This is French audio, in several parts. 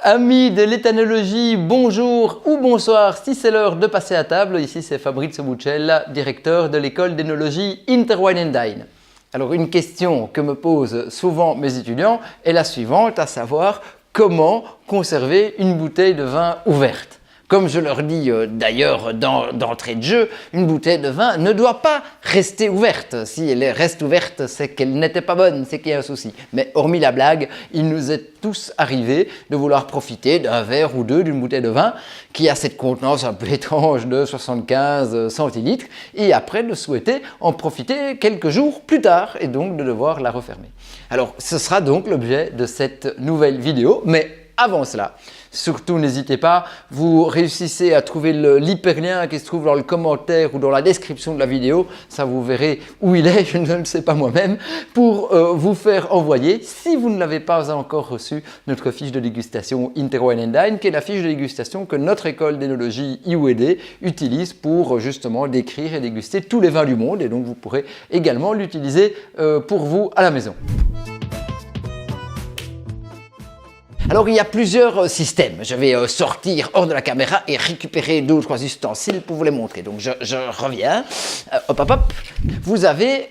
Amis de l'éthanologie, bonjour ou bonsoir si c'est l'heure de passer à table. Ici c'est Fabrizio Buccella, directeur de l'école d'énologie Interwine & Dine. Alors une question que me posent souvent mes étudiants est la suivante, à savoir comment conserver une bouteille de vin ouverte. Comme je leur dis d'ailleurs d'entrée de jeu, une bouteille de vin ne doit pas rester ouverte. Si elle reste ouverte, c'est qu'elle n'était pas bonne, c'est qu'il y a un souci. Mais hormis la blague, il nous est tous arrivé de vouloir profiter d'un verre ou deux d'une bouteille de vin qui a cette contenance un peu étrange de 75 centilitres et après de souhaiter en profiter quelques jours plus tard et donc de devoir la refermer. Alors ce sera donc l'objet de cette nouvelle vidéo, mais avant cela, surtout n'hésitez pas, vous réussissez à trouver l'hyperlien qui se trouve dans le commentaire ou dans la description de la vidéo, ça vous verrez où il est, je ne le sais pas moi-même, pour vous faire envoyer, si vous ne l'avez pas encore reçu, notre fiche de dégustation Interwine & Dine, qui est la fiche de dégustation que notre école d'énologie IUED utilise pour justement décrire et déguster tous les vins du monde, et donc vous pourrez également l'utiliser pour vous à la maison. Alors il y a plusieurs systèmes, je vais sortir hors de la caméra et récupérer 2 ou 3 ustensiles pour vous les montrer. Donc je reviens, hop hop hop, vous avez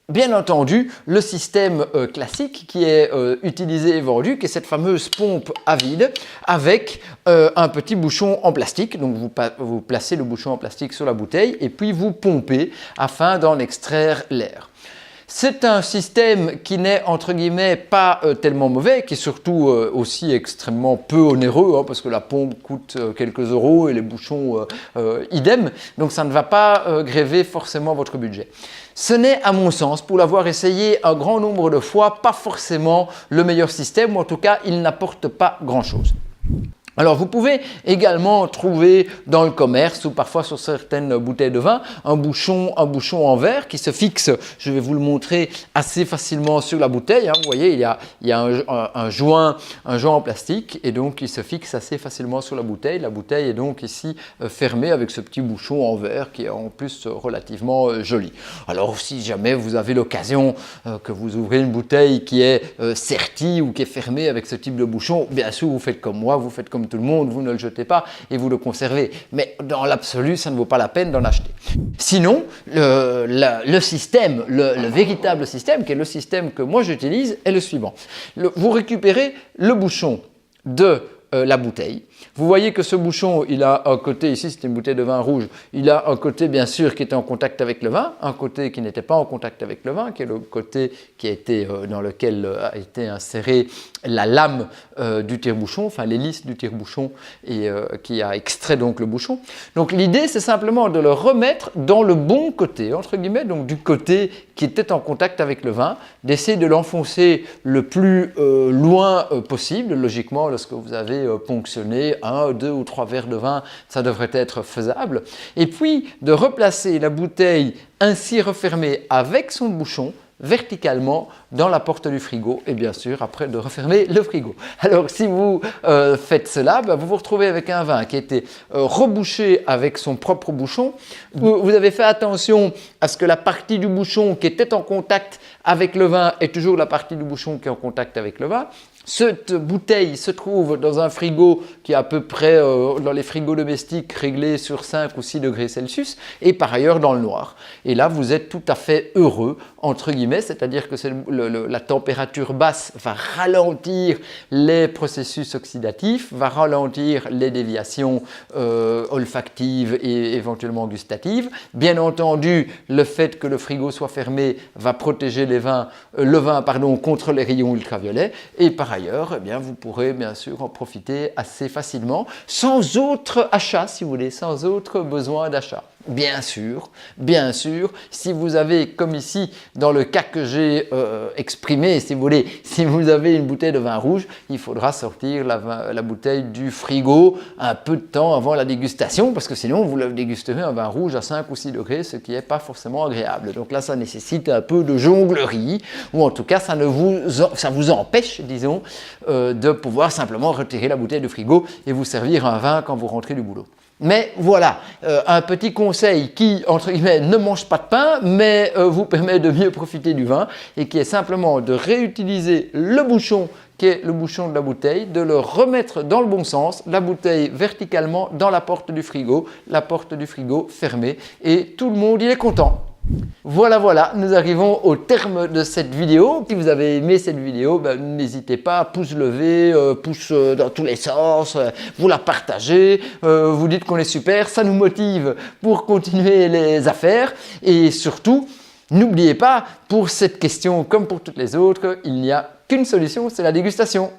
bien entendu le système classique qui est utilisé et vendu, qui est cette fameuse pompe à vide avec un petit bouchon en plastique. Donc vous placez le bouchon en plastique sur la bouteille et puis vous pompez afin d'en extraire l'air. C'est un système qui n'est entre guillemets pas tellement mauvais, qui est surtout aussi extrêmement peu onéreux hein, parce que la pompe coûte quelques euros et les bouchons idem, donc ça ne va pas gréver forcément votre budget. Ce n'est à mon sens, pour l'avoir essayé un grand nombre de fois, pas forcément le meilleur système, ou en tout cas il n'apporte pas grand chose. Alors vous pouvez également trouver dans le commerce ou parfois sur certaines bouteilles de vin un bouchon en verre qui se fixe, je vais vous le montrer assez facilement sur la bouteille, hein. Vous voyez il y a un joint en plastique et donc il se fixe assez facilement sur la bouteille. La bouteille est donc ici fermée avec ce petit bouchon en verre qui est en plus relativement joli. Alors si jamais vous avez l'occasion que vous ouvrez une bouteille qui est sertie ou qui est fermée avec ce type de bouchon, bien sûr vous faites comme moi, vous faites comme tout le monde, vous ne le jetez pas et vous le conservez. Mais dans l'absolu, ça ne vaut pas la peine d'en acheter. Sinon, le système, le véritable système, qui est le système que moi j'utilise, est le suivant. Vous récupérez le bouchon de la bouteille. Vous voyez que ce bouchon, il a un côté, ici c'est une bouteille de vin rouge, il a un côté bien sûr qui était en contact avec le vin, un côté qui n'était pas en contact avec le vin, qui est le côté qui a été, dans lequel a été insérée la lame du tire-bouchon, enfin l'hélice du tire-bouchon et qui a extrait donc le bouchon. Donc l'idée c'est simplement de le remettre dans le bon côté, entre guillemets, donc du côté qui était en contact avec le vin, d'essayer de l'enfoncer le plus loin possible. Logiquement, lorsque vous avez ponctionné 1, 2 ou 3 verres de vin, ça devrait être faisable. Et puis de replacer la bouteille ainsi refermée avec son bouchon verticalement dans la porte du frigo et bien sûr après de refermer le frigo. Alors si vous faites cela, vous vous retrouvez avec un vin qui a été rebouché avec son propre bouchon. Vous avez fait attention à ce que la partie du bouchon qui était en contact avec le vin est toujours la partie du bouchon qui est en contact avec le vin. Cette bouteille se trouve dans un frigo qui est à peu près dans les frigos domestiques réglés sur 5 ou 6 degrés Celsius et par ailleurs dans le noir. Et là, vous êtes tout à fait heureux, entre guillemets, c'est-à-dire que la température basse va ralentir les processus oxydatifs, va ralentir les déviations olfactives et éventuellement gustatives. Bien entendu, le fait que le frigo soit fermé va protéger le vin contre les rayons ultraviolets et par ailleurs, eh bien, vous pourrez bien sûr en profiter assez facilement, sans autre achat si vous voulez, sans autre besoin d'achat. Bien sûr, si vous avez, comme ici, dans le cas que j'ai exprimé, si vous voulez, si vous avez une bouteille de vin rouge, il faudra sortir la bouteille du frigo un peu de temps avant la dégustation, parce que sinon vous dégusterez un vin rouge à 5 ou 6 degrés, ce qui n'est pas forcément agréable. Donc là, ça nécessite un peu de jonglerie, ou en tout cas, ça vous empêche, disons, de pouvoir simplement retirer la bouteille du frigo et vous servir un vin quand vous rentrez du boulot. Mais voilà, un petit conseil qui, entre guillemets, ne mange pas de pain, mais vous permet de mieux profiter du vin et qui est simplement de réutiliser le bouchon qui est le bouchon de la bouteille, de le remettre dans le bon sens, la bouteille verticalement dans la porte du frigo fermée et tout le monde il est content. Voilà, nous arrivons au terme de cette vidéo. Si vous avez aimé cette vidéo, n'hésitez pas, pouce levé, pouce dans tous les sens, vous la partagez, vous dites qu'on est super, ça nous motive pour continuer les affaires et surtout, n'oubliez pas, pour cette question comme pour toutes les autres, il n'y a qu'une solution, c'est la dégustation.